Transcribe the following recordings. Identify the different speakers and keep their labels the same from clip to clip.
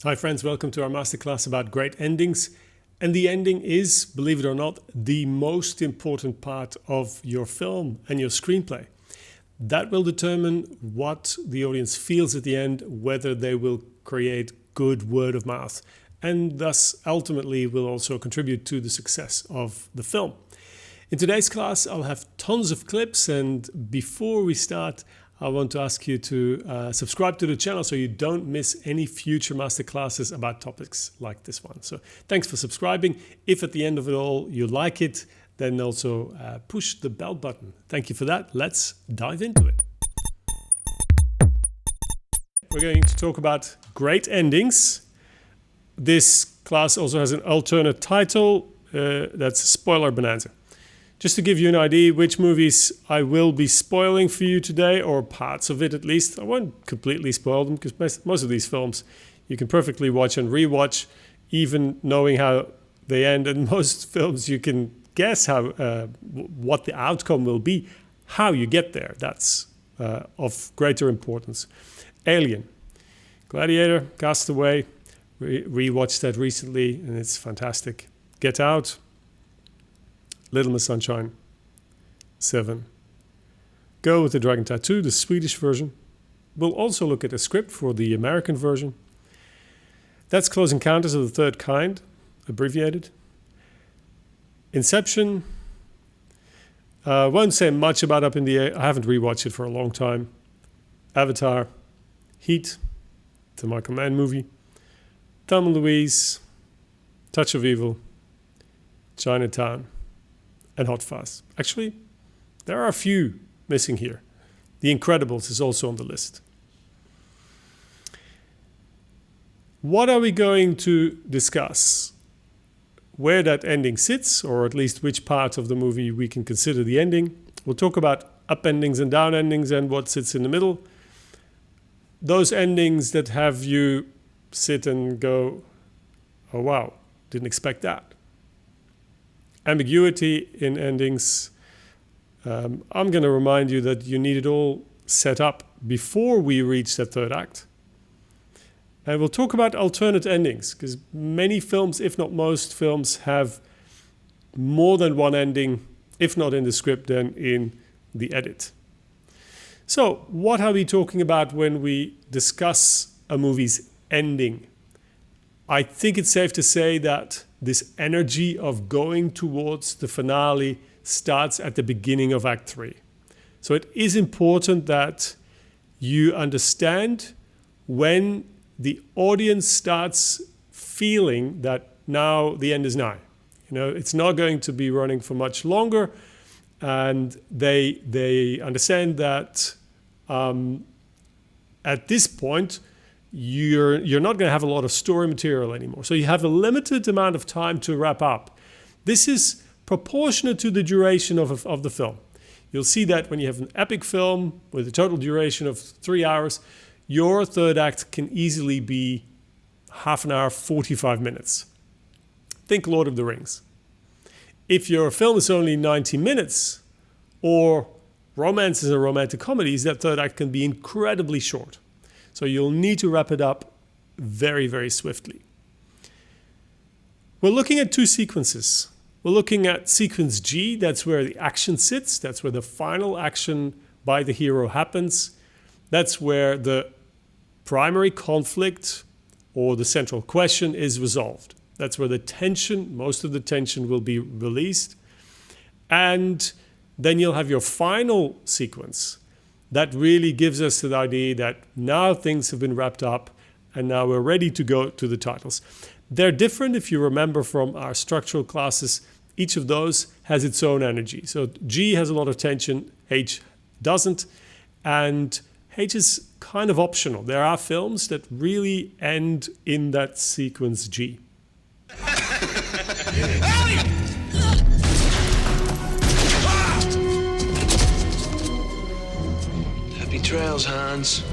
Speaker 1: Hi friends, welcome to our masterclass about great endings. And the ending is, believe it or not, the most important part of your film and your screenplay. That will determine what the audience feels at the end, whether they will create good word of mouth, and thus ultimately will also contribute to the success of the film. In today's class, I'll have tons of clips, and before we start, I want to ask you to subscribe to the channel so you don't miss any future masterclasses about topics like this one. So thanks for subscribing. If at the end of it all you like it, then also push the bell button. Thank you for that. Let's dive into it. We're going to talk about great endings. This class also has an alternate title, that's Spoiler Bonanza. Just to give you an idea which movies I will be spoiling for you today, or parts of it at least. I won't completely spoil them because most of these films you can perfectly watch and rewatch, even knowing how they end. And most films you can guess how what the outcome will be, how you get there. That's of greater importance. Alien, Gladiator, Castaway, rewatched that recently and it's fantastic. Get Out, Little Miss Sunshine, Seven. Go with the Dragon Tattoo, the Swedish version. We'll also look at a script for the American version. That's Close Encounters of the Third Kind, abbreviated. Inception. Won't say much about Up in the Air. I haven't rewatched it for a long time. Avatar. Heat, the Michael Mann movie. Thelma and Louise. Touch of Evil. Chinatown. And Hot Fuzz. Actually, there are a few missing here. The Incredibles is also on the list. What are we going to discuss? Where that ending sits, or at least which part of the movie we can consider the ending. We'll talk about up endings and down endings and what sits in the middle. Those endings that have you sit and go, oh wow, didn't expect that. Ambiguity in endings. I'm going to remind you that you need it all set up before we reach that third act. And we'll talk about alternate endings, because many films, if not most films, have more than one ending, if not in the script, then in the edit. So what are we talking about when we discuss a movie's ending? I think it's safe to say that this energy of going towards the finale starts at the beginning of Act 3. So it is important that you understand when the audience starts feeling that now the end is nigh. You know, it's not going to be running for much longer, and they understand that at this point you're not going to have a lot of story material anymore. So you have a limited amount of time to wrap up. This is proportionate to the duration of the film. You'll see that when you have an epic film with a total duration of 3 hours, your third act can easily be half an hour, 45 minutes. Think Lord of the Rings. If your film is only 90 minutes, or romances and romantic comedies, that third act can be incredibly short. So you'll need to wrap it up very, very swiftly. We're looking at two sequences. We're looking at sequence G, that's where the action sits. That's where the final action by the hero happens. That's where the primary conflict or the central question is resolved. That's where the tension, most of the tension will be released. And then you'll have your final sequence. That really gives us the idea that now things have been wrapped up and now we're ready to go to the titles. They're different if you remember from our structural classes. Each of those has its own energy. So G has a lot of tension, H doesn't, and H is kind of optional. There are films that really end in that sequence G.
Speaker 2: Happy trails, Hans.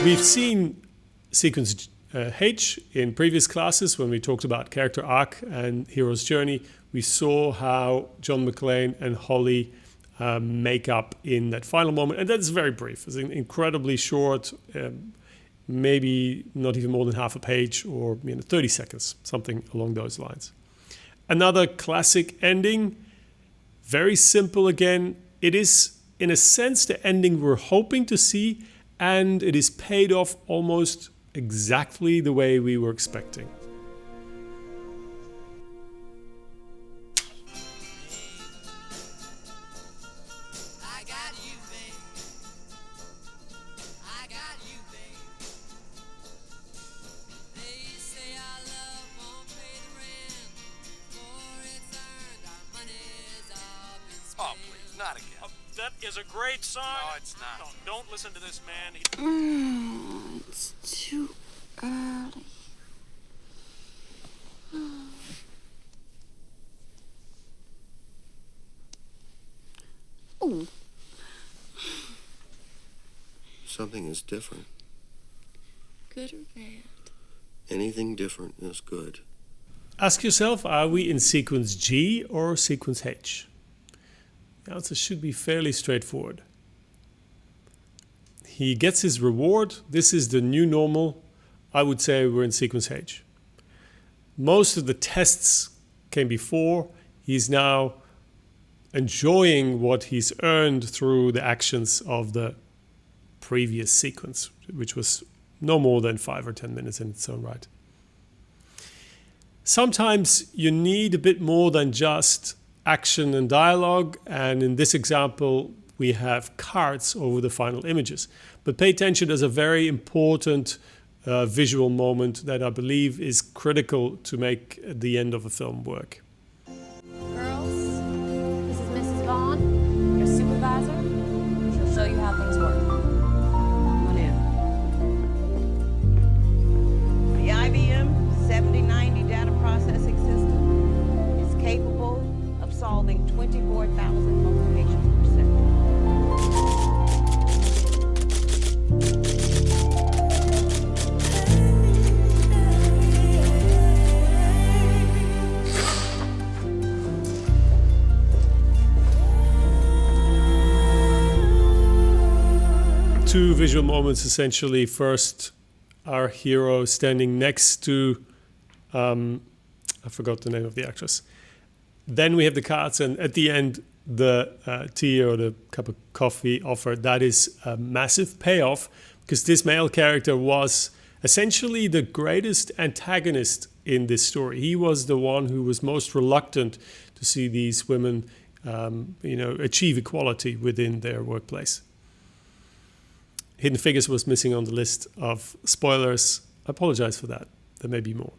Speaker 1: We've seen sequence H in previous classes when we talked about character arc and hero's journey. We saw how John McClane and Holly make up in that final moment, and that's very brief. It's incredibly short, maybe not even more than half a page or 30 seconds, something along those lines. Another classic ending, very simple again. It is, in a sense, the ending we're hoping to see, and it is paid off almost exactly the way we were expecting.
Speaker 3: That is a great song.
Speaker 2: No, it's not.
Speaker 3: No, don't listen to this man.
Speaker 4: It's too early. Oh.
Speaker 5: Something is different.
Speaker 4: Good or bad?
Speaker 5: Anything different is good.
Speaker 1: Ask yourself, are we in sequence G or sequence H? The answer should be fairly straightforward. He gets his reward. This is the new normal. I would say we're in sequence H. Most of the tests came before. He's now enjoying what he's earned through the actions of the previous sequence, which was no more than 5 or 10 minutes in its own right. Sometimes you need a bit more than just action and dialogue, and in this example we have cards over the final images. But pay attention, there's a very important visual moment that I believe is critical to make the end of a film work.
Speaker 6: Girls, this is Mrs. Vaughn, your supervisor. She'll show you how things work. Come on in.
Speaker 7: The IBM 7090 data processing system is capable of solving 24,000 multiplications per second.
Speaker 1: Two visual moments essentially. First, our hero standing next to, I forgot the name of the actress. Then we have the cards, and at the end, the tea or the cup of coffee offered. That is a massive payoff, because this male character was essentially the greatest antagonist in this story. He was the one who was most reluctant to see these women, achieve equality within their workplace. Hidden Figures was missing on the list of spoilers. I apologize for that. There may be more.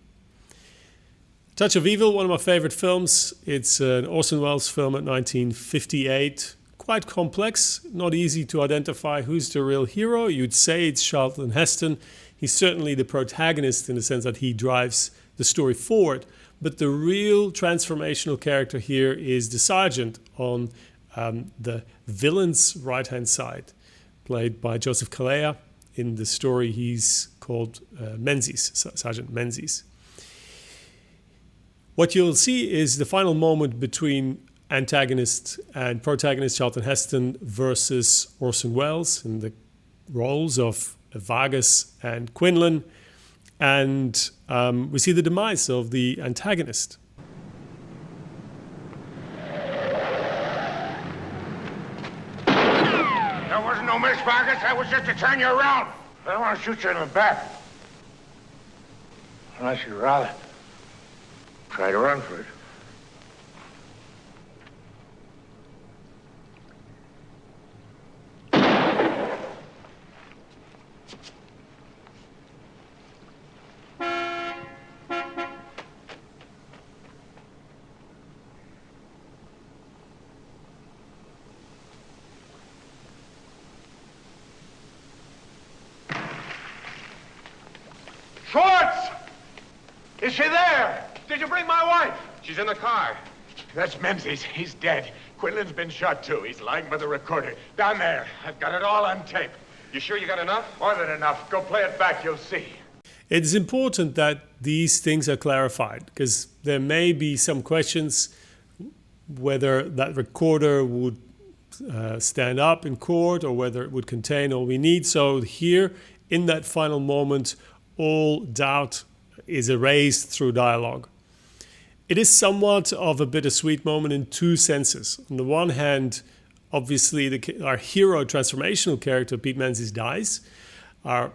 Speaker 1: Touch of Evil, one of my favorite films. It's an Orson Welles film at 1958. Quite complex, not easy to identify who's the real hero. You'd say it's Charlton Heston. He's certainly the protagonist in the sense that he drives the story forward. But the real transformational character here is the sergeant on the villain's right-hand side, played by Joseph Calleja. In the story, he's called Menzies, Sergeant Menzies. What you'll see is the final moment between antagonist and protagonist Charlton Heston versus Orson Welles in the roles of Vargas and Quinlan. And we see the demise of the antagonist.
Speaker 8: That wasn't no miss, Vargas. That was just to turn you around. I don't want to shoot you in the back. Unless you'd rather try to run for it. Schwartz! Is she there? Did you bring my wife?
Speaker 9: She's in the car.
Speaker 8: That's Menzies. He's dead. Quinlan's been shot, too. He's lying by the recorder. Down there. I've got it all on tape. You sure you got enough? More than enough. Go play it back, you'll see.
Speaker 1: It's important that these things are clarified, because there may be some questions whether that recorder would stand up in court or whether it would contain all we need. So here, in that final moment, all doubt is erased through dialogue. It is somewhat of a bittersweet moment in two senses. On the one hand, obviously our hero transformational character, Pete Menzies, dies. Our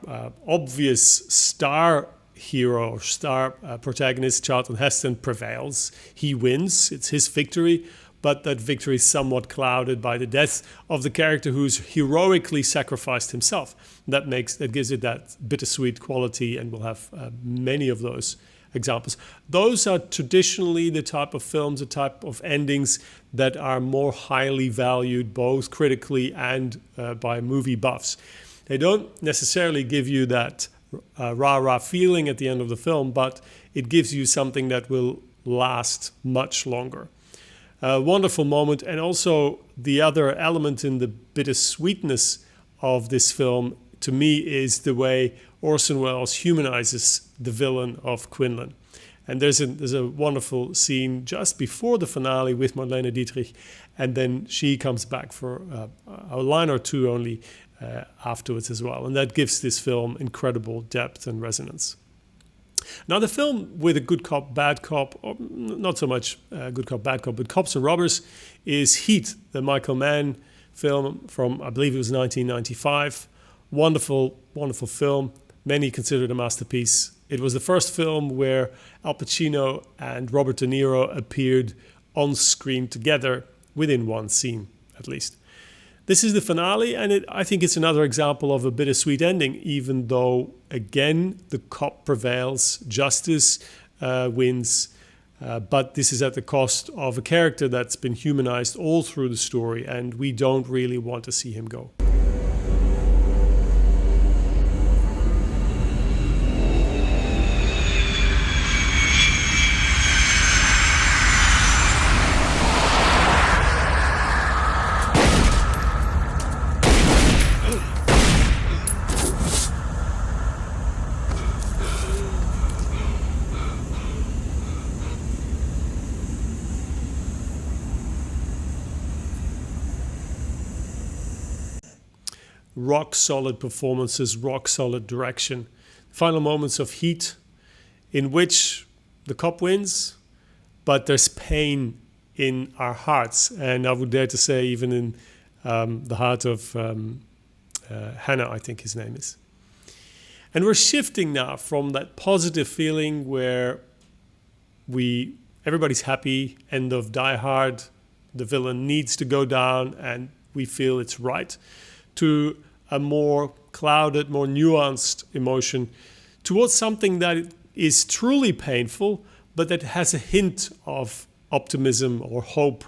Speaker 1: obvious star hero or star protagonist, Charlton Heston, prevails. He wins. It's his victory. But that victory is somewhat clouded by the death of the character who's heroically sacrificed himself. That gives it that bittersweet quality, and we'll have many of those examples. Those are traditionally the type of films, the type of endings that are more highly valued, both critically and by movie buffs. They don't necessarily give you that rah-rah feeling at the end of the film, but it gives you something that will last much longer. A wonderful moment, and also the other element in the bittersweetness of this film, to me, is the way Orson Welles humanizes the villain of Quinlan. And there's a wonderful scene just before the finale with Marlene Dietrich, and then she comes back for a line or two only afterwards as well. And that gives this film incredible depth and resonance. Now, the film with a good cop, bad cop, or not so much good cop, bad cop, but cops and robbers, is Heat, the Michael Mann film from, I believe it was 1995. Wonderful, wonderful film. Many consider it a masterpiece. It was the first film where Al Pacino and Robert De Niro appeared on screen together within one scene, at least. This is the finale, and I think it's another example of a bittersweet ending, even though, again, the cop prevails, justice wins, but this is at the cost of a character that's been humanized all through the story, and we don't really want to see him go. Rock solid performances, rock solid direction. Final moments of Heat, in which the cop wins, but there's pain in our hearts, and I would dare to say even in the heart of Hannah, I think his name is. And we're shifting now from that positive feeling where everybody's happy, end of Die Hard, the villain needs to go down, and we feel it's right, to a more clouded, more nuanced emotion towards something that is truly painful, but that has a hint of optimism or hope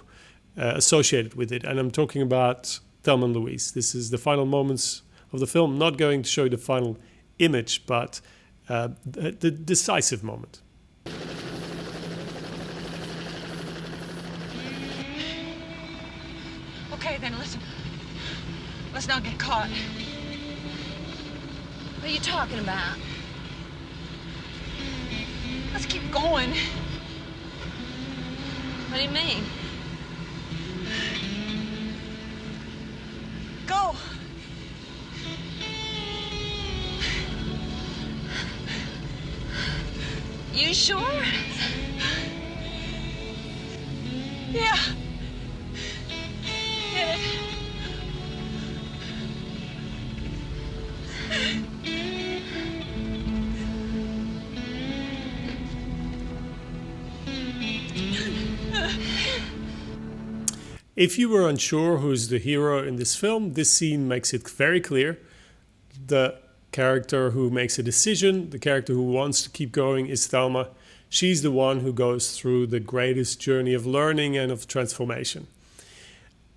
Speaker 1: associated with it. And I'm talking about Thelma and Louise. This is the final moments of the film. I'm not going to show you the final image, but the decisive moment.
Speaker 9: Okay, then listen. Let's not get caught.
Speaker 4: What are you talking about?
Speaker 9: Let's keep going.
Speaker 4: What do you mean?
Speaker 9: Go.
Speaker 4: You sure?
Speaker 9: Yeah. Hit it.
Speaker 1: If you were unsure who's the hero in this film, this scene makes it very clear. The character who makes a decision, the character who wants to keep going, is Thelma. She's the one who goes through the greatest journey of learning and of transformation.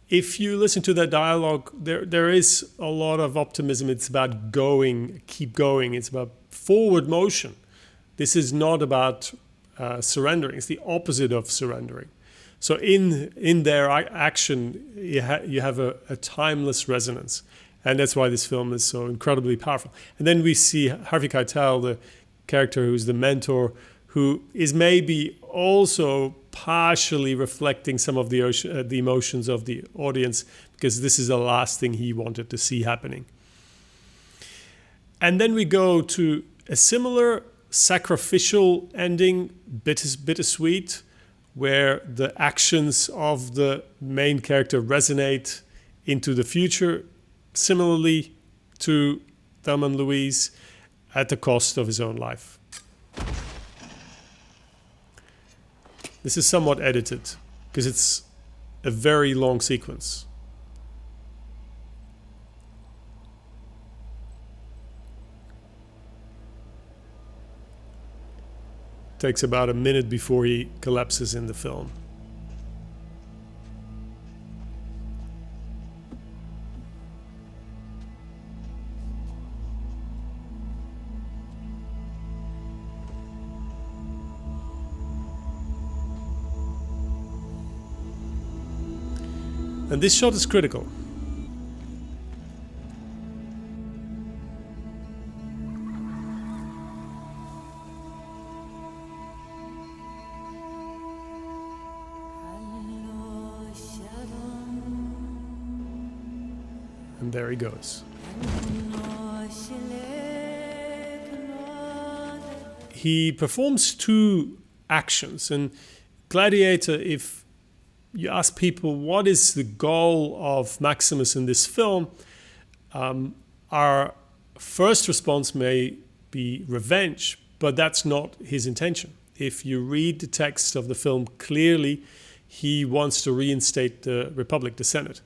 Speaker 1: If you listen to that dialogue, there is a lot of optimism. It's about going, keep going. It's about forward motion. This is not about surrendering. It's the opposite of surrendering. So in their action, you have a timeless resonance. And that's why this film is so incredibly powerful. And then we see Harvey Keitel, the character who's the mentor, who is maybe also partially reflecting some of the emotions of the audience, because this is the last thing he wanted to see happening. And then we go to a similar sacrificial ending, bittersweet, where the actions of the main character resonate into the future, similarly to Thelma and Louise, at the cost of his own life. This is somewhat edited because it's a very long sequence. Takes about a minute before he collapses in the film. And this shot is critical. And there he goes. He performs two actions. And Gladiator, if you ask people what is the goal of Maximus in this film, our first response may be revenge, but that's not his intention. If you read the text of the film clearly, he wants to reinstate the Republic, the Senate.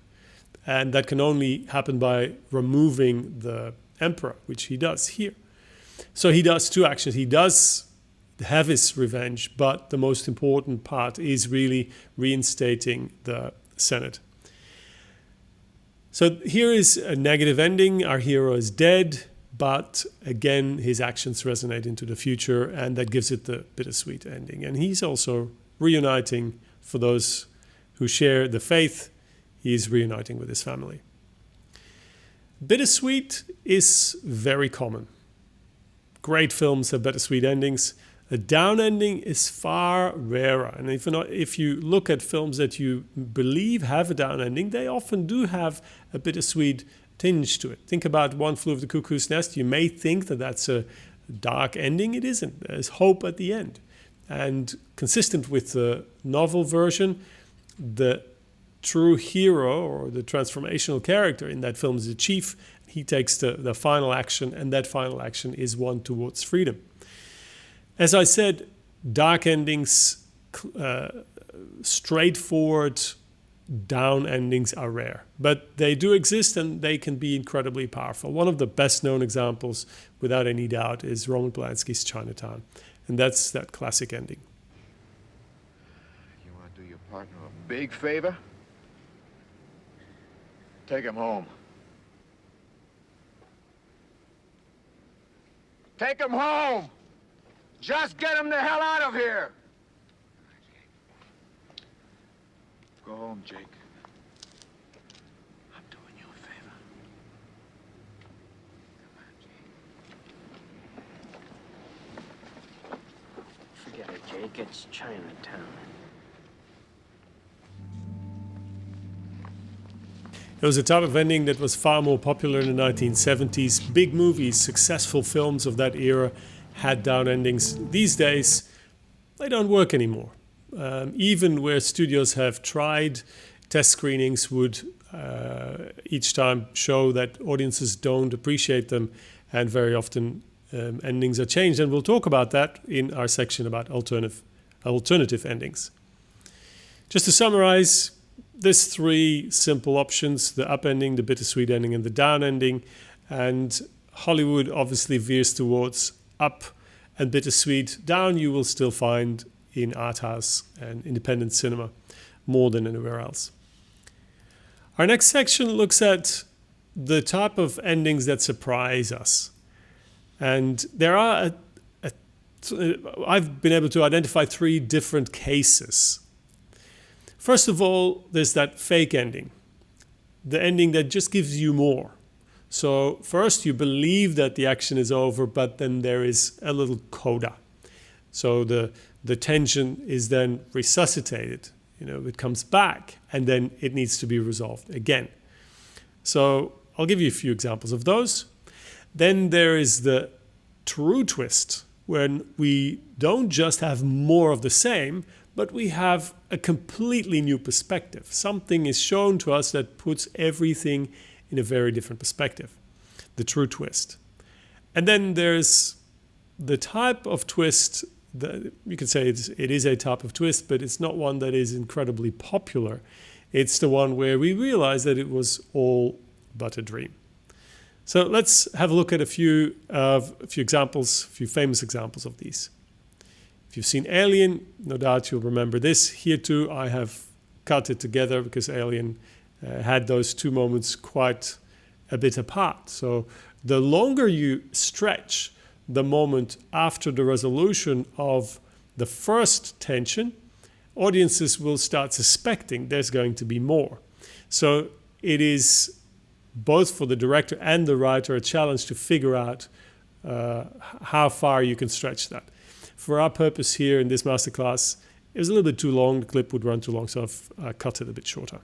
Speaker 1: And that can only happen by removing the emperor, which he does here. So he does two actions. He does have his revenge, but the most important part is really reinstating the Senate. So here is a negative ending. Our hero is dead, but again, his actions resonate into the future, and that gives it the bittersweet ending. And he's also reuniting, for those who share the faith, he is reuniting with his family. Bittersweet is very common. Great films have bittersweet endings. A down ending is far rarer. And if you look at films that you believe have a down ending, they often do have a bittersweet tinge to it. Think about One Flew Over the Cuckoo's Nest. You may think that that's a dark ending. It isn't. There's hope at the end. And consistent with the novel version, the true hero or the transformational character in that film is the chief. He takes the final action, and that final action is one towards freedom. As I said, dark endings, straightforward down endings are rare, but they do exist and they can be incredibly powerful. One of the best known examples, without any doubt, is Roman Polanski's Chinatown, and that's that classic ending.
Speaker 8: You want to do your partner a big favor? Take him home. Take him home! Just get him the hell out of here! Go home, Jake. I'm doing you a favor. Come on, Jake.
Speaker 2: Forget it, Jake. It's Chinatown.
Speaker 1: It was a type of ending that was far more popular in the 1970s. Big movies, successful films of that era had down endings. These days, they don't work anymore. Even where studios have tried, test screenings would each time show that audiences don't appreciate them, and very often endings are changed. And we'll talk about that in our section about alternative endings. Just to summarize, there's three simple options: the up ending, the bittersweet ending, and the down ending. And Hollywood obviously veers towards up and bittersweet. Down you will still find in art house and independent cinema more than anywhere else. Our next section looks at the type of endings that surprise us. And there are, I've been able to identify three different cases. First of all, there's that fake ending, the ending that just gives you more. So first you believe that the action is over, but then there is a little coda. So the tension is then resuscitated. It comes back, and then it needs to be resolved again. So I'll give you a few examples of those. Then there is the true twist, when we don't just have more of the same, but we have a completely new perspective. Something is shown to us that puts everything in a very different perspective. The true twist. And then there's the type of twist that you could say it is a type of twist, but it's not one that is incredibly popular. It's the one where we realize that it was all but a dream. So let's have a look at a few examples, a few famous examples of these. If you've seen Alien, no doubt you'll remember this. Here too, I have cut it together because Alien had those two moments quite a bit apart. So the longer you stretch the moment after the resolution of the first tension, audiences will start suspecting there's going to be more. So it is both for the director and the writer a challenge to figure out how far you can stretch that. For our purpose here in this masterclass, it was a little bit too long, the clip would run too long, so I've cut it a bit shorter.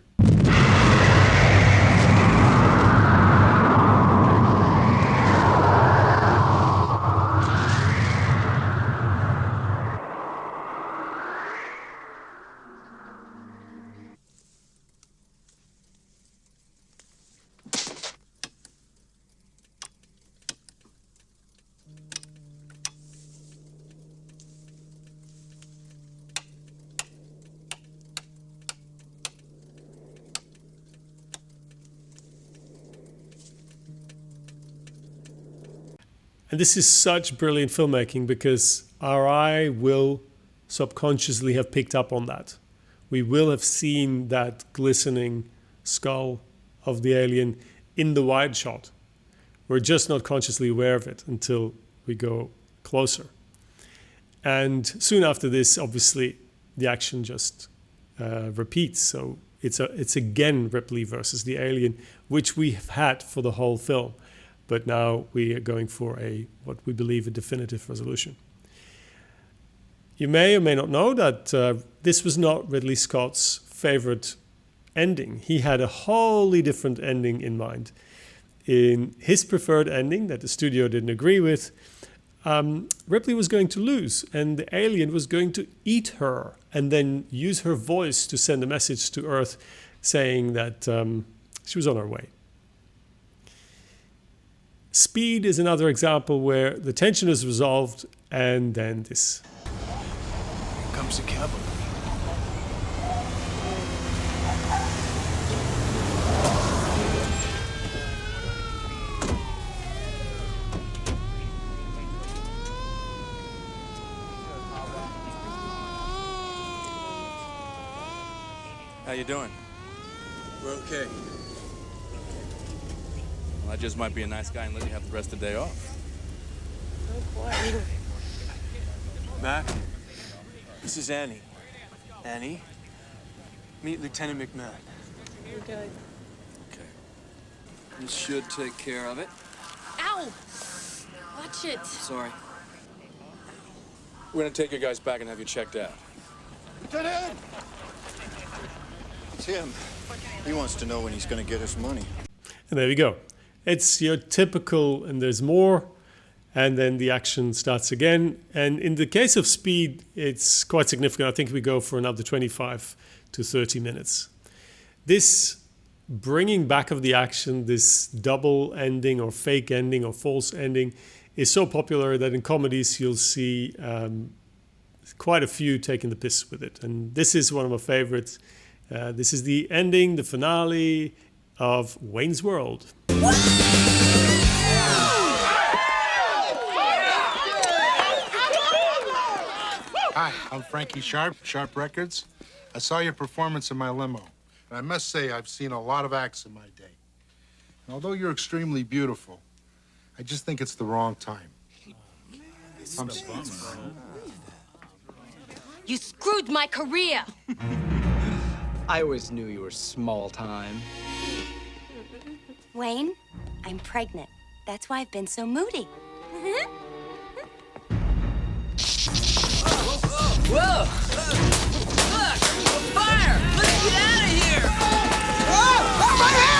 Speaker 1: And this is such brilliant filmmaking because our eye will subconsciously have picked up on that. We will have seen that glistening skull of the alien in the wide shot. We're just not consciously aware of it until we go closer. And soon after this, obviously, the action just repeats. So it's again Ripley versus the alien, which we have had for the whole film. But now we are going for what we believe a definitive resolution. You may or may not know that this was not Ridley Scott's favorite ending. He had a wholly different ending in mind. In his preferred ending that the studio didn't agree with, Ripley was going to lose and the alien was going to eat her and then use her voice to send a message to Earth saying that she was on her way. Speed is another example where the tension is resolved and then this.
Speaker 10: Here comes the cavalry.
Speaker 11: How you doing?
Speaker 10: We're okay.
Speaker 11: Well, I just might be a nice guy and let you have the rest of the day off.
Speaker 6: Oh, boy.
Speaker 10: Mac, this is Annie. Annie, meet Lieutenant McMahon.
Speaker 6: You're good.
Speaker 11: Okay.
Speaker 12: This should take care of it.
Speaker 6: Ow! Watch it.
Speaker 12: Sorry.
Speaker 11: We're gonna take you guys back and have you checked out.
Speaker 10: Lieutenant!
Speaker 13: It's him. He wants to know when he's going to get his money.
Speaker 1: And there we go. It's your typical, and there's more, and then the action starts again. And in the case of Speed, it's quite significant. I think we go for another 25 to 30 minutes. This bringing back of the action, this double ending or fake ending or false ending, is so popular that in comedies you'll see quite a few taking the piss with it. And this is one of my favorites. This is the ending, the finale of Wayne's World.
Speaker 14: Hi, I'm Frankie Sharp, Sharp Records. I saw your performance in my limo, and I must say I've seen a lot of acts in my day. And although you're extremely beautiful, I just think it's the wrong time. I'm sorry.
Speaker 6: You screwed my career.
Speaker 12: I always knew you were small time.
Speaker 15: Wayne,
Speaker 6: I'm pregnant. That's why I've been so moody.
Speaker 9: Whoa! Look! Fire! Let's get out of here! Oh, my hand!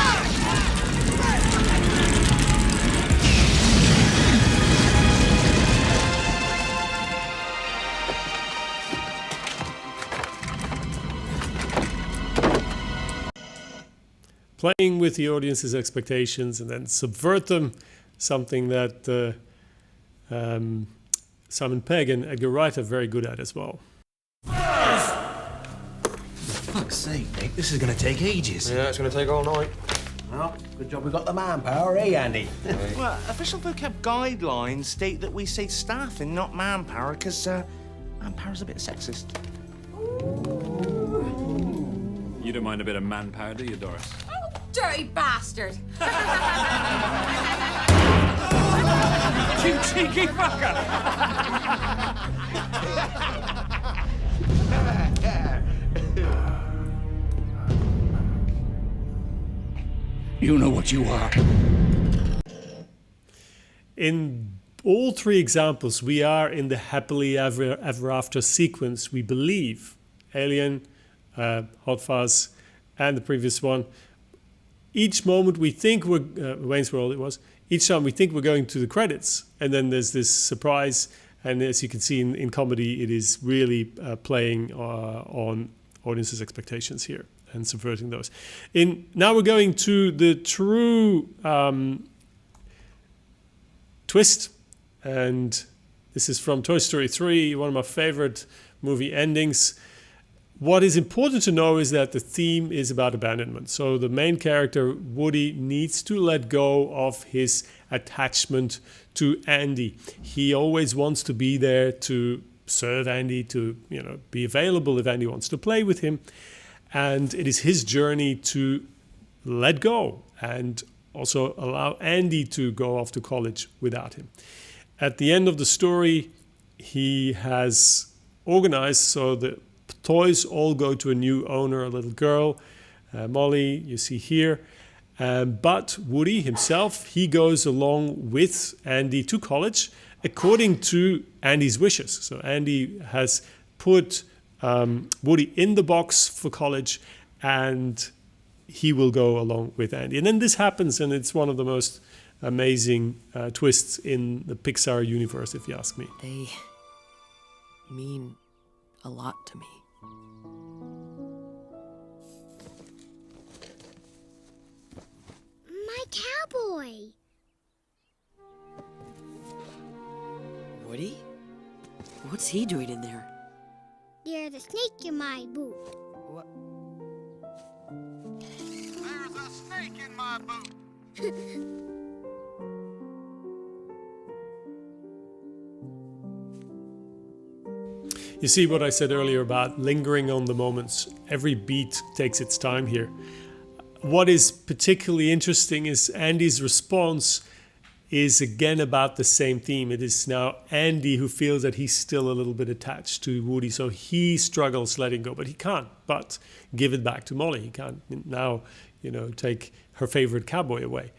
Speaker 1: Playing with the audience's expectations and then subvert them, something that Simon Pegg and Edgar Wright are very good at as well.
Speaker 15: For fuck's sake, Nick, this is going to take ages.
Speaker 16: Yeah, it's going to take all night.
Speaker 15: Well, good job we got the manpower, eh, Andy?
Speaker 16: Well, official vocab guidelines state that we say staffing, not manpower, because manpower's a bit sexist.
Speaker 11: You don't mind a bit of manpower, do you, Doris?
Speaker 6: Oh, dirty bastard!
Speaker 9: You cheeky fucker!
Speaker 15: You know what you are.
Speaker 1: In all three examples, we are in the happily ever after sequence, we believe. Alien, Hot Fuzz, and the previous one. Each moment we think we're, Wayne's World it was, each time we think we're going to the credits, and then there's this surprise, and as you can see in comedy, it is really playing on audiences' expectations here and subverting those. Now we're going to the true twist, and this is from Toy Story 3, one of my favorite movie endings. What is important to know is that the theme is about abandonment. So the main character, Woody, needs to let go of his attachment to Andy. He always wants to be there to serve Andy, to be available if Andy wants to play with him. And it is his journey to let go and also allow Andy to go off to college without him. At the end of the story, he has organized so that toys all go to a new owner, a little girl, Molly, you see here. But Woody himself, he goes along with Andy to college according to Andy's wishes. So Andy has put Woody in the box for college, and he will go along with Andy. And then this happens, and it's one of the most amazing twists in the Pixar universe, if you ask me.
Speaker 17: They mean a lot to me.
Speaker 18: My cowboy!
Speaker 17: Woody? What's he doing in there?
Speaker 18: There's a snake in my boot.
Speaker 17: What?
Speaker 8: There's a snake in my boot.
Speaker 1: You see what I said earlier about lingering on the moments. Every beat takes its time here. What is particularly interesting is Andy's response is again about the same theme. It is now Andy who feels that he's still a little bit attached to Woody, so he struggles letting go, but he can't but give it back to Molly. He can't now, take her favorite cowboy away.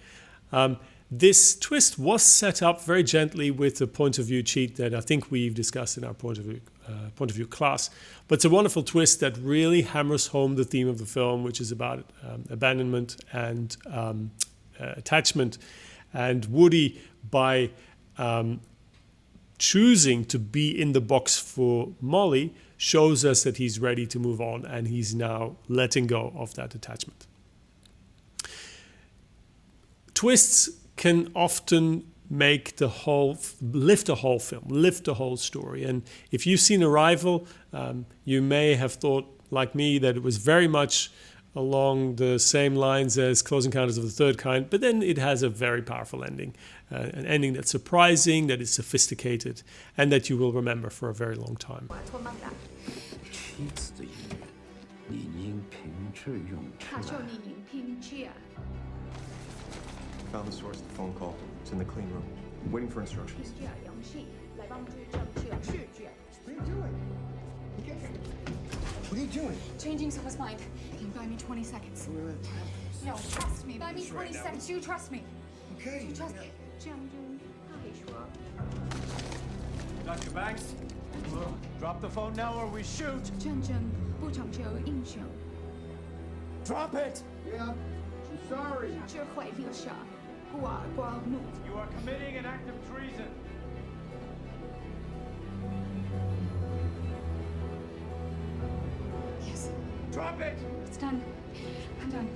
Speaker 1: This twist was set up very gently with a point of view cheat that I think we've discussed in our point of view class. But it's a wonderful twist that really hammers home the theme of the film, which is about abandonment and attachment. And Woody, by choosing to be in the box for Molly, shows us that he's ready to move on, and he's now letting go of that attachment. Twists can often lift the whole film, lift the whole story. And if you've seen Arrival, you may have thought, like me, that it was very much along the same lines as Close Encounters of the Third Kind, but then it has a very powerful ending, an ending that's surprising, that is sophisticated, and that you will remember for a very long time.
Speaker 19: Found the source of the phone call. It's in the clean room. Waiting for instructions.
Speaker 6: What
Speaker 19: are you doing? What are you doing?
Speaker 20: Changing someone's mind. Can you buy me 20 seconds? No, trust me. Buy me 20 seconds. You trust me.
Speaker 10: okay.
Speaker 20: Dr. Banks, we'll drop the phone now or we shoot. Drop it!
Speaker 10: Yeah, she's sorry.
Speaker 20: You are committing an act of treason.
Speaker 6: Yes.
Speaker 20: Drop it!
Speaker 6: It's done. I'm done.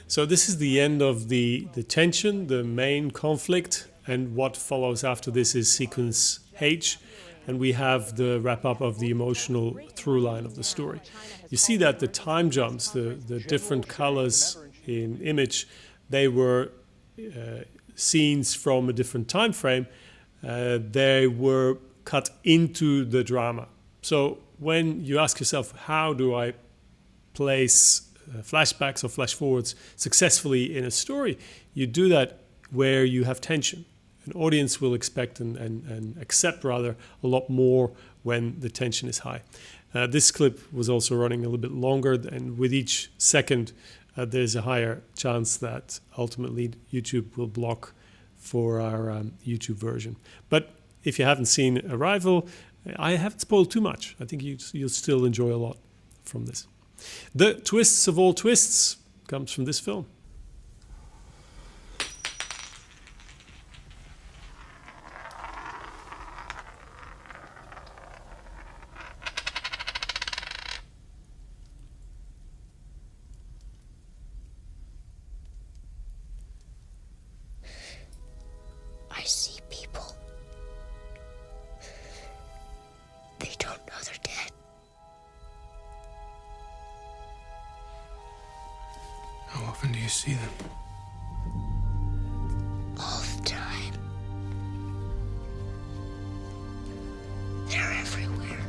Speaker 1: So this is the end of the tension, the main conflict, and what follows after this is sequence H, and we have the wrap up of the emotional through line of the story. You see that the time jumps, the different colors in image, they were scenes from a different time frame. They were cut into the drama. So when you ask yourself, how do I place flashbacks or flash forwards successfully in a story, you do that where you have tension. An audience will expect and accept rather a lot more when the tension is high. This clip was also running a little bit longer, and with each second there's a higher chance that ultimately YouTube will block for our YouTube version. But if you haven't seen Arrival, I haven't spoiled too much. I think you'll still enjoy a lot from this. The twists of all twists comes from this film.
Speaker 18: I see people. They don't know they're dead.
Speaker 10: How often do you see them?
Speaker 18: All the time. They're everywhere.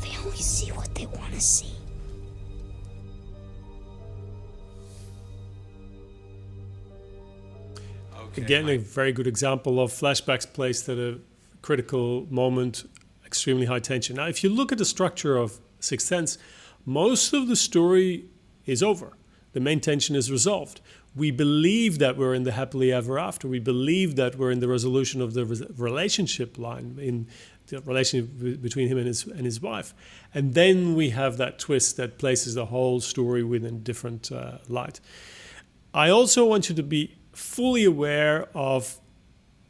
Speaker 18: They only see what they want to see.
Speaker 1: Again, a very good example of flashbacks placed at a critical moment, extremely high tension. Now, if you look at the structure of Sixth Sense, most of the story is over. The main tension is resolved. We believe that we're in the happily ever after. We believe that we're in the resolution of the relationship line, in the relationship between him and his wife. And then we have that twist that places the whole story within a different light. I also want you to be fully aware of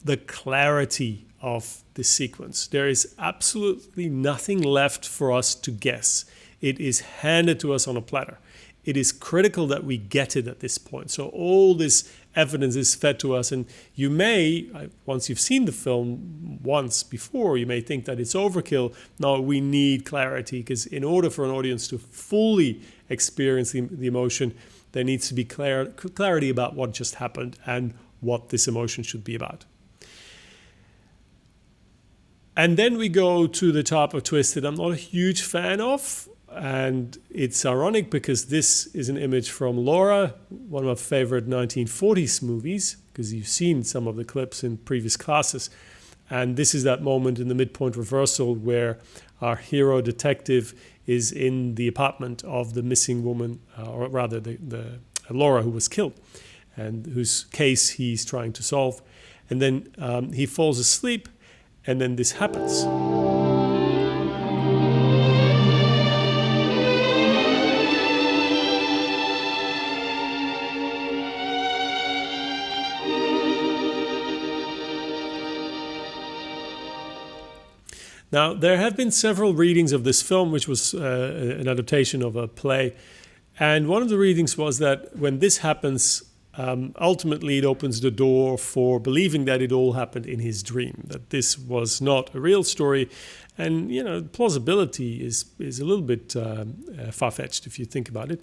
Speaker 1: the clarity of this sequence. There is absolutely nothing left for us to guess. It is handed to us on a platter. It is critical that we get it at this point. So all this evidence is fed to us, and you may, once you've seen the film once before, you may think that it's overkill. No, we need clarity, because in order for an audience to fully experience the emotion, there needs to be clarity about what just happened and what this emotion should be about. And then we go to the type of twist that I'm not a huge fan of. And it's ironic because this is an image from Laura, one of my favorite 1940s movies, because you've seen some of the clips in previous classes. And this is that moment in the midpoint reversal where our hero detective is in the apartment of the missing woman, or rather the Laura, who was killed, and whose case he's trying to solve. And then he falls asleep, and then this happens. Now, there have been several readings of this film, which was an adaptation of a play. And one of the readings was that when this happens, ultimately it opens the door for believing that it all happened in his dream, that this was not a real story. And, you know, plausibility is a little bit far-fetched if you think about it.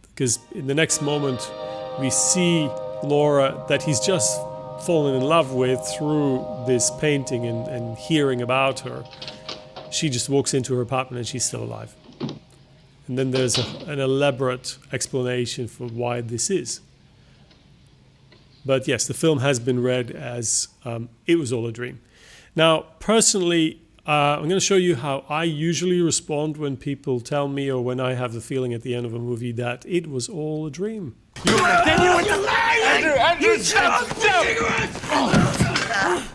Speaker 1: Because in the next moment, we see Laura, that he's just fallen in love with through this painting and hearing about her, she just walks into her apartment and she's still alive. And then there's an elaborate explanation for why this is. But yes, the film has been read as it was all a dream. Now, personally, I'm going to show you how I usually respond when people tell me, or when I have the feeling at the end of a movie that it was all a dream.
Speaker 9: Andrew, stop!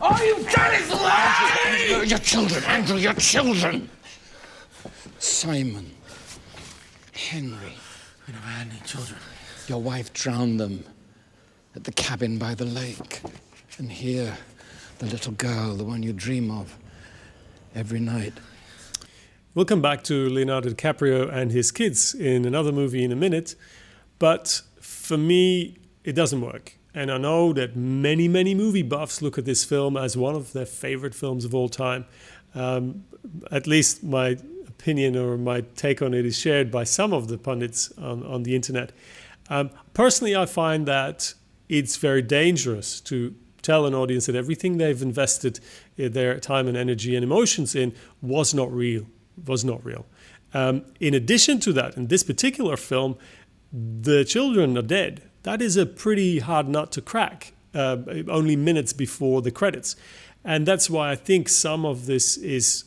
Speaker 9: All you've done is lie!
Speaker 15: Your children, Andrew, your children! Simon, Henry.
Speaker 10: We never had any children.
Speaker 15: Your wife drowned them at the cabin by the lake. And here, the little girl, the one you dream of every night.
Speaker 1: We'll come back to Leonardo DiCaprio and his kids in another movie in a minute, but for me, it doesn't work. And I know that many, many movie buffs look at this film as one of their favorite films of all time. At least my opinion or my take on it is shared by some of the pundits on the internet. Personally, I find that it's very dangerous to tell an audience that everything they've invested their time and energy and emotions in was not real. In addition to that, in this particular film, the children are dead. That is a pretty hard nut to crack, only minutes before the credits. And that's why I think some of this is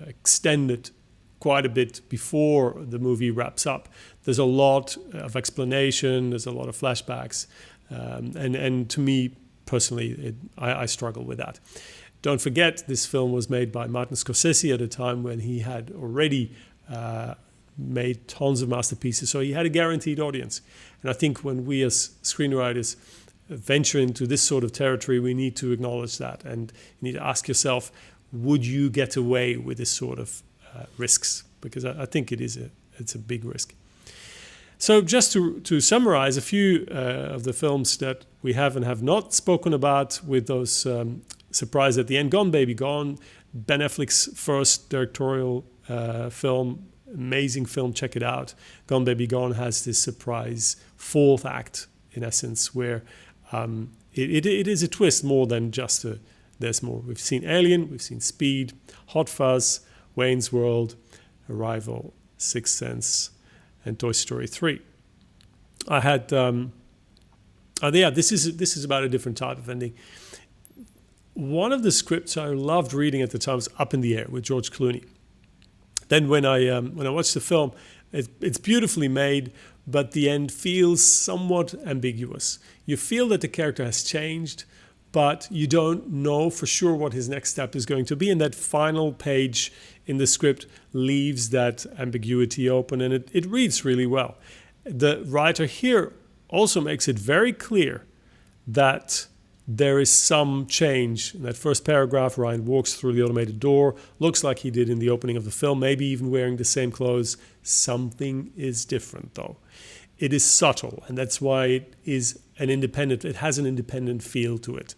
Speaker 1: extended quite a bit before the movie wraps up. There's a lot of explanation, there's a lot of flashbacks, and to me, personally, I struggle with that. Don't forget, this film was made by Martin Scorsese at a time when he had already made tons of masterpieces, so he had a guaranteed audience. And I think when we as screenwriters venture into this sort of territory, we need to acknowledge that, and you need to ask yourself, would you get away with this sort of risks? Because I think it's a big risk. So just to summarize a few of the films that we have and have not spoken about with those surprise at the end. Gone Baby Gone, Ben Affleck's first directorial film, amazing film, check it out. Gone Baby Gone has this surprise fourth act, in essence, where it is a twist more than just there's more. We've seen Alien, we've seen Speed, Hot Fuzz, Wayne's World, Arrival, Sixth Sense, and Toy Story 3. I had, this is about a different type of ending. One of the scripts I loved reading at the time was Up in the Air with George Clooney. Then when I watched the film, it's beautifully made, but the end feels somewhat ambiguous. You feel that the character has changed, but you don't know for sure what his next step is going to be. And that final page in the script leaves that ambiguity open, and it reads really well. The writer here also makes it very clear that there is some change. In that first paragraph, Ryan walks through the automated door, looks like he did in the opening of the film, maybe even wearing the same clothes. Something is different, though. It is subtle, and that's why it has an independent feel to it.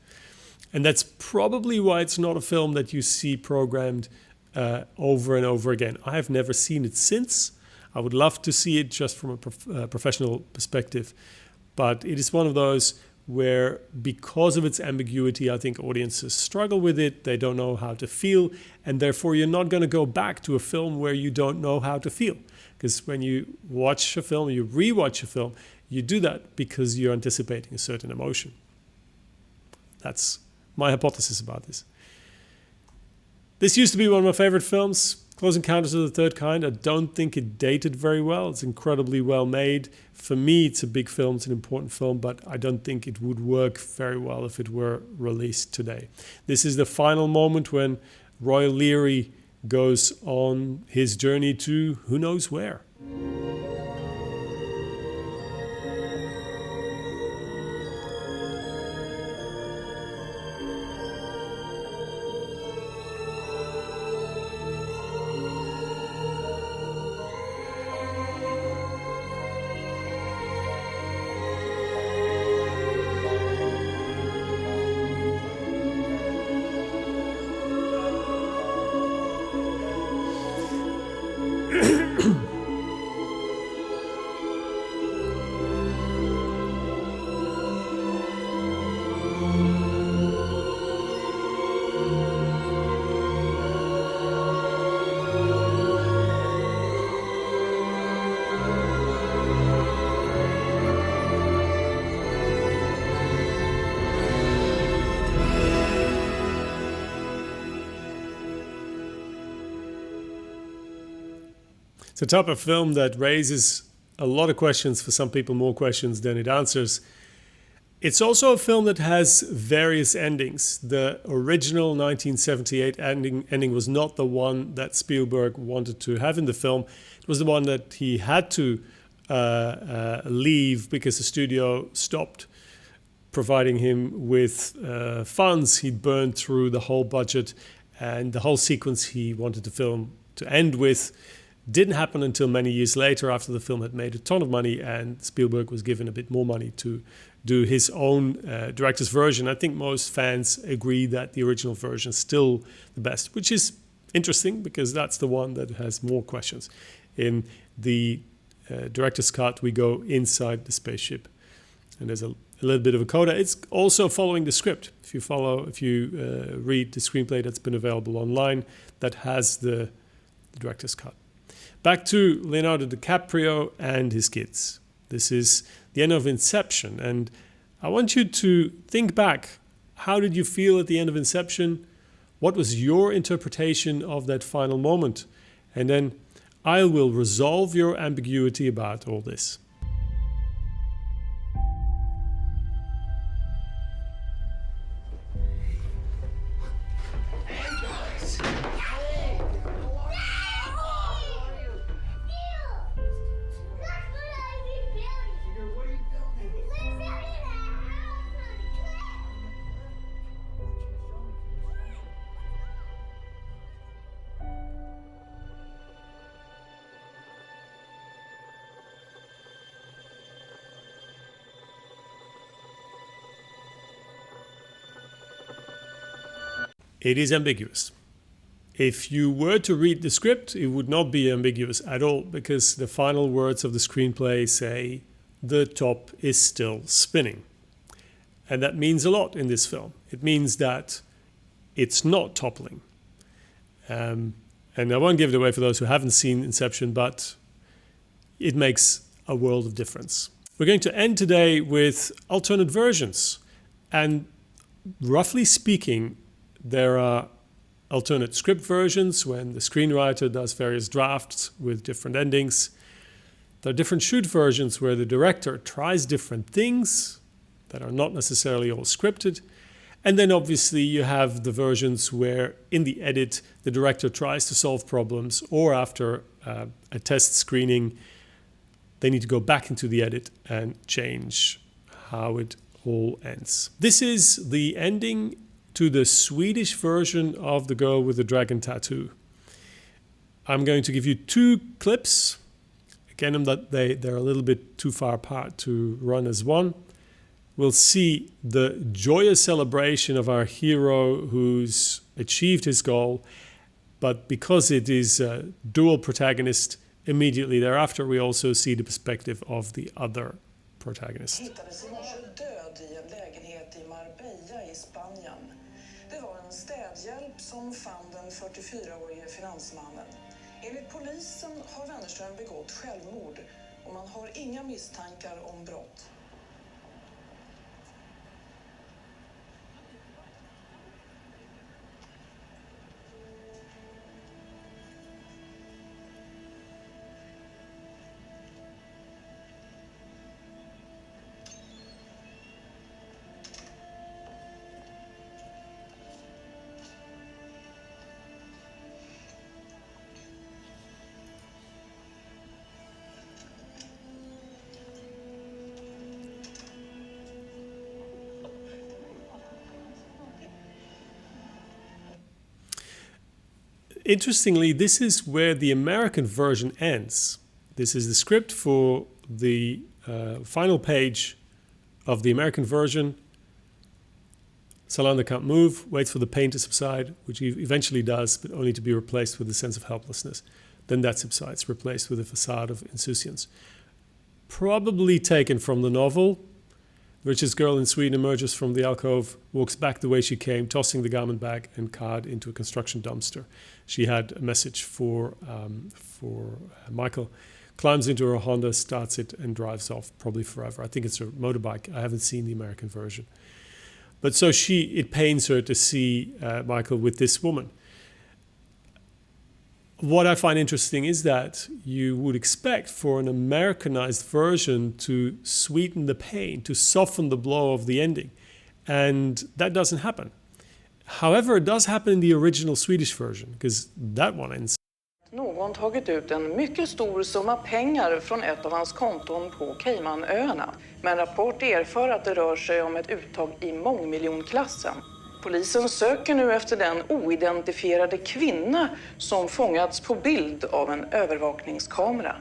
Speaker 1: And that's probably why it's not a film that you see programmed over and over again. I have never seen it since. I would love to see it just from a professional perspective. But it is one of those where, because of its ambiguity, I think audiences struggle with it. They don't know how to feel. And therefore, you're not going to go back to a film where you don't know how to feel. Because when you watch a film, you rewatch a film, you do that because you're anticipating a certain emotion. That's my hypothesis about this. This used to be one of my favorite films, Close Encounters of the Third Kind. I don't think it dated very well. It's incredibly well made. For me, it's a big film, it's an important film, but I don't think it would work very well if it were released today. This is the final moment when Roy Leary goes on his journey to who knows where. It's a type of film that raises a lot of questions, for some people more questions than it answers. It's also a film that has various endings. The original 1978 ending was not the one that Spielberg wanted to have in the film. It was the one that he had to leave because the studio stopped providing him with funds. He'd burned through the whole budget, and the whole sequence he wanted the film to end with didn't happen until many years later, after the film had made a ton of money and Spielberg was given a bit more money to do his own director's version. I think most fans agree that the original version is still the best, which is interesting because that's the one that has more questions. In the director's cut, we go inside the spaceship, and there's a little bit of a coda. It's also following the script. If you read the screenplay that's been available online, that has the director's cut. Back to Leonardo DiCaprio and his kids. This is the end of Inception, and I want you to think back. How did you feel at the end of Inception? What was your interpretation of that final moment? And then I will resolve your ambiguity about all this. It is ambiguous. If you were to read the script, it would not be ambiguous at all, because the final words of the screenplay say, "The top is still spinning." And that means a lot in this film. It means that it's not toppling. And I won't give it away for those who haven't seen Inception, but it makes a world of difference. We're going to end today with alternate versions. And roughly speaking, there are alternate script versions when the screenwriter does various drafts with different endings. There are different shoot versions where the director tries different things that are not necessarily all scripted. And then obviously you have the versions where in the edit the director tries to solve problems, or after a test screening they need to go back into the edit and change how it all ends. This is the ending to the Swedish version of The Girl with the Dragon Tattoo. I'm going to give you two clips. Again, they're a little bit too far apart to run as one. We'll see the joyous celebration of our hero who's achieved his goal, but because it is a dual protagonist, immediately thereafter we also see the perspective of the other protagonist.
Speaker 21: Städhjälp som fann den 44-årige finansmannen. Enligt polisen har Wennerström begått självmord och man har inga misstankar om brott.
Speaker 1: Interestingly, this is where the American version ends. This is the script for the final page of the American version. Salander can't move, waits for the pain to subside, which he eventually does, but only to be replaced with a sense of helplessness. Then that subsides, replaced with a facade of insouciance. Probably taken from the novel. The richest girl in Sweden emerges from the alcove, walks back the way she came, tossing the garment bag and card into a construction dumpster. She had a message for Michael. Climbs into her Honda, starts it, and drives off, probably forever. I think it's a motorbike. I haven't seen the American version. But so it pains her to see Michael with this woman. what I find interesting is that you would expect for an Americanized version to sweeten the pain, to soften the blow of the ending. And that doesn't happen. However, it does happen in the original Swedish version, because that one ends.
Speaker 21: Någon tagit ut en mycket stor summa pengar från ett av hans konton på Caymanöarna. Men rapport erför att det rör sig om ett uttag i mångmiljonklassen. Polisen söker nu efter den oidentifierade kvinna som fångats på bild av en övervakningskamera.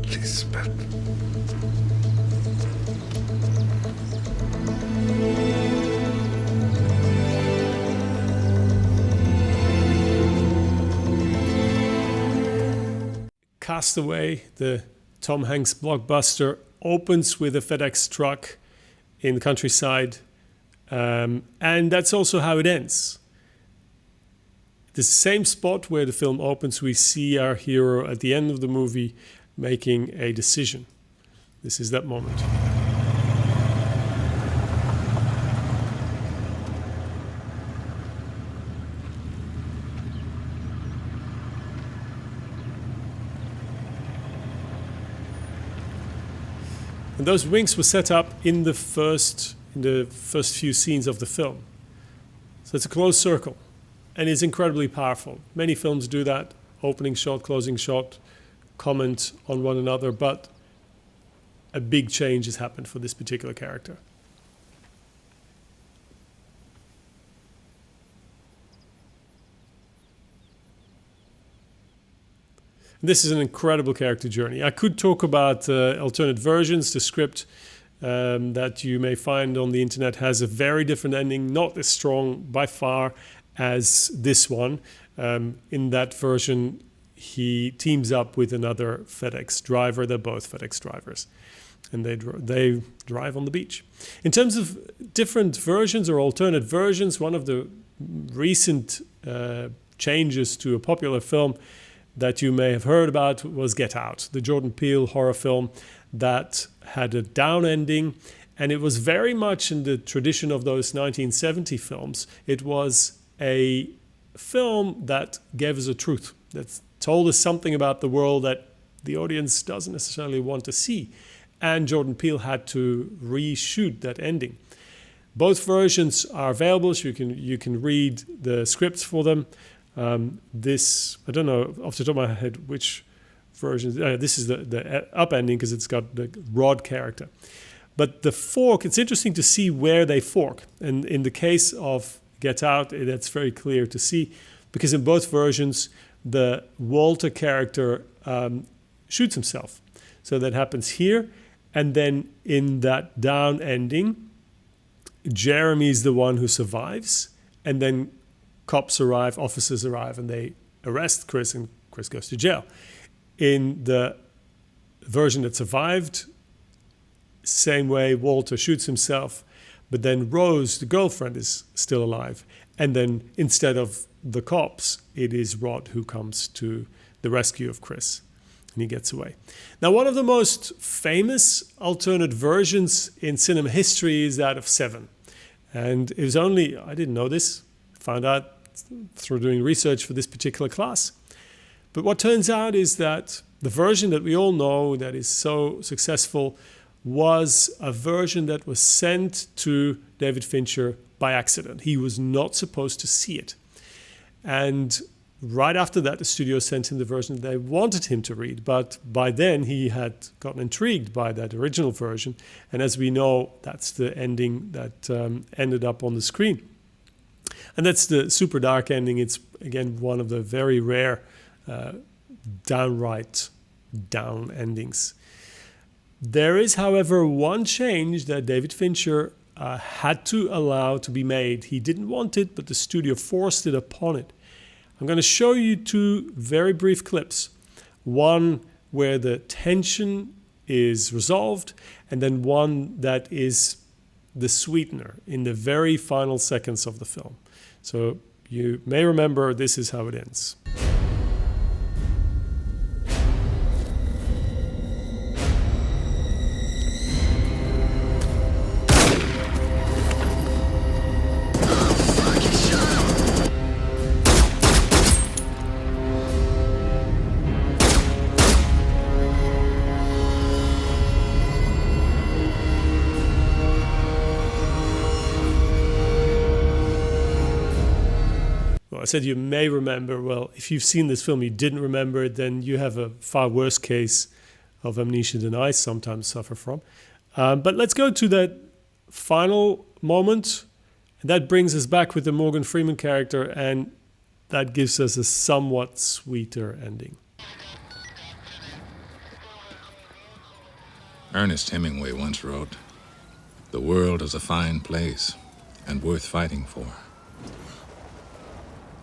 Speaker 10: Lisbeth.
Speaker 1: Castaway, the Tom Hanks blockbuster, opens with a FedEx truck in the countryside, and that's also how it ends. The same spot where the film opens, we see our hero at the end of the movie making a decision. This is that moment. And those wings were set up in the first few scenes of the film. So it's a closed circle, and it's incredibly powerful. Many films do that, opening shot, closing shot, comment on one another, but a big change has happened for this particular character. This is an incredible character journey. I could talk about alternate versions. The script that you may find on the internet has a very different ending, not as strong by far as this one. In that version, he teams up with another FedEx driver. They're both FedEx drivers, and they drive on the beach. In terms of different versions or alternate versions, one of the recent changes to a popular film that you may have heard about was Get Out, the Jordan Peele horror film that had a down ending, and it was very much in the tradition of those 1970 films. It was a film that gave us a truth, that told us something about the world that the audience doesn't necessarily want to see, and Jordan Peele had to reshoot that ending. Both versions are available, so you can read the scripts for them. This, I don't know off the top of my head which version. This is the up ending because it's got the Rod character. But the fork, it's interesting to see where they fork. And in the case of Get Out, that's very clear to see because in both versions, the Walter character shoots himself. So that happens here. And then in that down ending, Jeremy's the one who survives. And then cops arrive, officers arrive, and they arrest Chris, and Chris goes to jail. In the version that survived, same way, Walter shoots himself, but then Rose, the girlfriend, is still alive. And then instead of the cops, it is Rod who comes to the rescue of Chris, and he gets away. Now, one of the most famous alternate versions in cinema history is that of Seven. And it was only, I didn't know this, found out through doing research for this particular class. But what turns out is that the version that we all know that is so successful was a version that was sent to David Fincher by accident. He was not supposed to see it. And right after that, the studio sent him the version they wanted him to read. But by then, he had gotten intrigued by that original version. And as we know, that's the ending that ended up on the screen. And that's the super dark ending. It's, again, one of the very rare downright down endings. There is, however, one change that David Fincher had to allow to be made. He didn't want it, but the studio forced it upon it. I'm going to show you two very brief clips. One where the tension is resolved, and then one that is the sweetener in the very final seconds of the film. So you may remember this is how it ends. said you may remember. Well, if you've seen this film, you didn't remember it, then you have a far worse case of amnesia than I sometimes suffer from. But let's go to that final moment. That brings us back with the Morgan Freeman character, and that gives us a somewhat sweeter ending.
Speaker 3: Ernest Hemingway once wrote, "The world is a fine place and worth fighting for."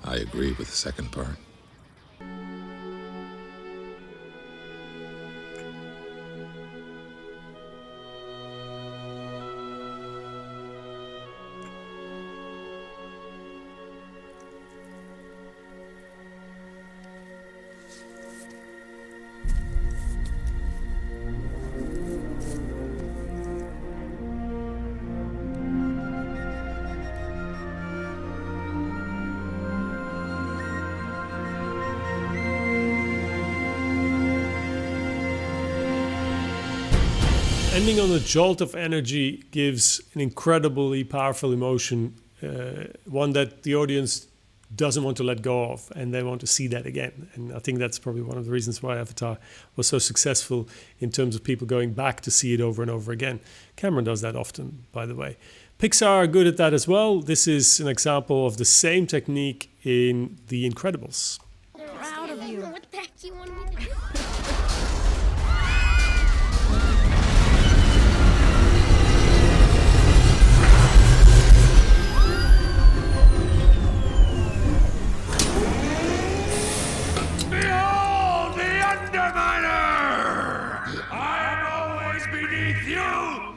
Speaker 3: I agree with the second part.
Speaker 1: Ending on a jolt of energy gives an incredibly powerful emotion, one that the audience doesn't want to let go of, and they want to see that again. And I think that's probably one of the reasons why Avatar was so successful in terms of people going back to see it over and over again. Cameron does that often, by the way. Pixar are good at that as well. This is an example of the same technique in The Incredibles.
Speaker 18: Proud of you. What the heck do you want me to do?
Speaker 8: Behold the Underminer! I am always beneath you,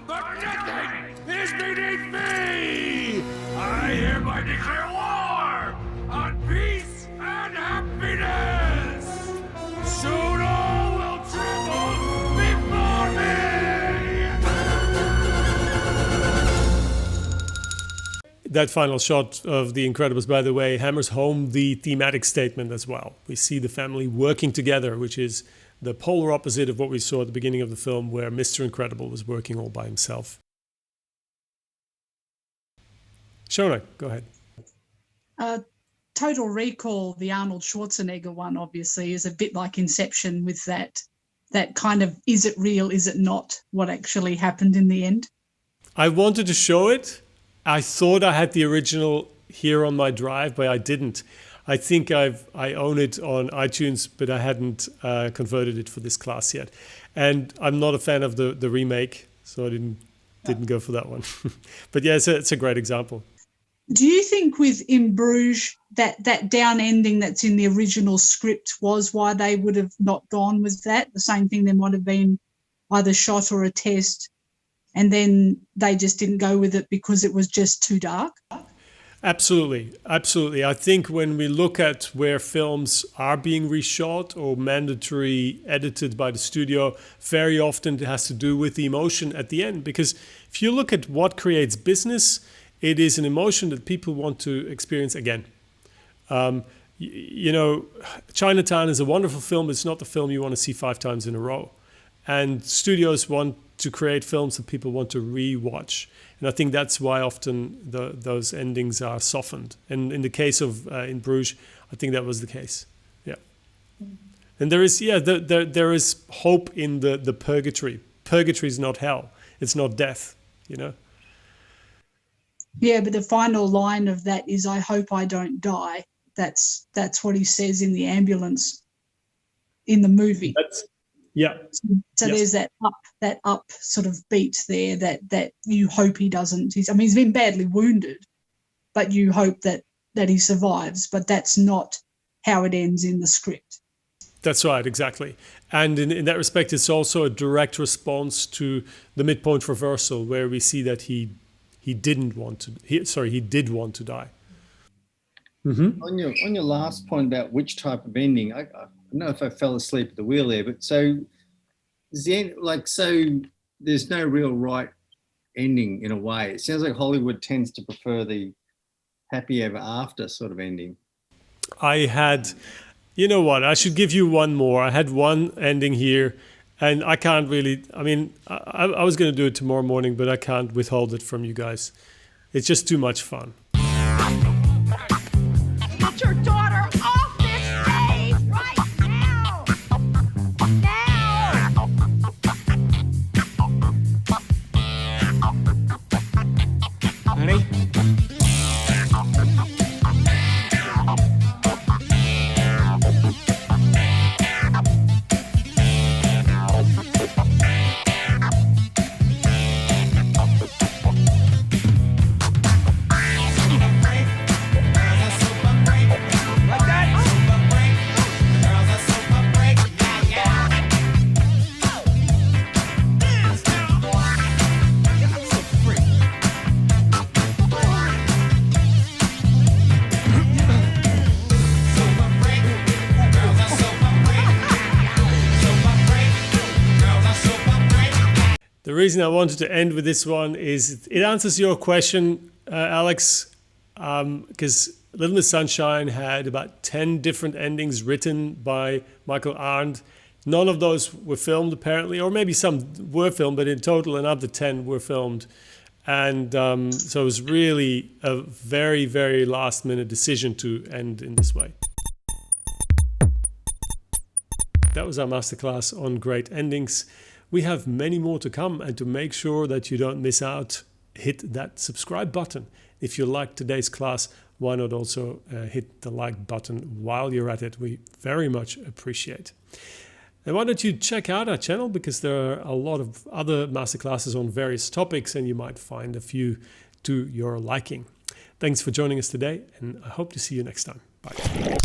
Speaker 8: but nothing is beneath me! I hereby declare war on peace and happiness! Soon all will tremble before me!
Speaker 1: That final shot of The Incredibles, by the way, hammers home the thematic statement as well. We see the family working together, which is the polar opposite of what we saw at the beginning of the film, where Mr. Incredible was working all by himself. Shona, go ahead.
Speaker 22: Total Recall, the Arnold Schwarzenegger one, obviously, is a bit like Inception with that kind of, is it real, is it not, what actually happened in the end?
Speaker 1: I wanted to show it. I thought I had the original here on my drive, but I didn't. I think I own it on iTunes, but I hadn't converted it for this class yet. And I'm not a fan of the remake, so I didn't go for that one. But yeah, it's a great example.
Speaker 22: Do you think with In Bruges that down ending that's in the original script was why they would have not gone with that? The same thing, there might have been either shot or a test, and then they just didn't go with it because it was just too dark?
Speaker 1: Absolutely. Absolutely. I think when we look at where films are being reshot or mandatory edited by the studio, very often it has to do with the emotion at the end. Because if you look at what creates business, it is an emotion that people want to experience again. You know, Chinatown is a wonderful film. It's not the film you want to see 5 times in a row. And studios want to create films that people want to re-watch. And I think that's why often those endings are softened. And in the case of In Bruges, I think that was the case. Yeah. And there is, there is hope in the purgatory. Purgatory is not hell. It's not death, you know?
Speaker 22: Yeah, but the final line of that is, I hope I don't die. That's what he says in the ambulance in the movie.
Speaker 1: Yeah.
Speaker 22: So there's that up sort of beat there that you hope he doesn't. He's been badly wounded, but you hope that he survives. But that's not how it ends in the script.
Speaker 1: That's right, exactly. And in that respect, it's also a direct response to the midpoint reversal, where we see that he did want to die. Mm-hmm.
Speaker 23: On your last point about which type of ending, I don't know if I fell asleep at the wheel there, but so is the end, so there's no real right ending in a way. It sounds like Hollywood tends to prefer the happy ever after sort of ending. You know what? I should give you one more. I had one ending here, and I can't really. I was going to do it tomorrow morning, but I can't withhold it from you guys. It's just too much fun.
Speaker 9: Get your
Speaker 1: The reason I wanted to end with this one is it answers your question, Alex, because Little Miss Sunshine had about 10 different endings written by Michael Arndt. None of those were filmed, apparently, or maybe some were filmed, but in total another 10 were filmed. And so it was really a very, very last-minute decision to end in this way. That was our masterclass on great endings. We have many more to come, and to make sure that you don't miss out, hit that subscribe button. If you liked today's class, why not also hit the like button while you're at it? We very much appreciate. And why don't you check out our channel, because there are a lot of other masterclasses on various topics, and you might find a few to your liking. Thanks for joining us today, and I hope to see you next time. Bye.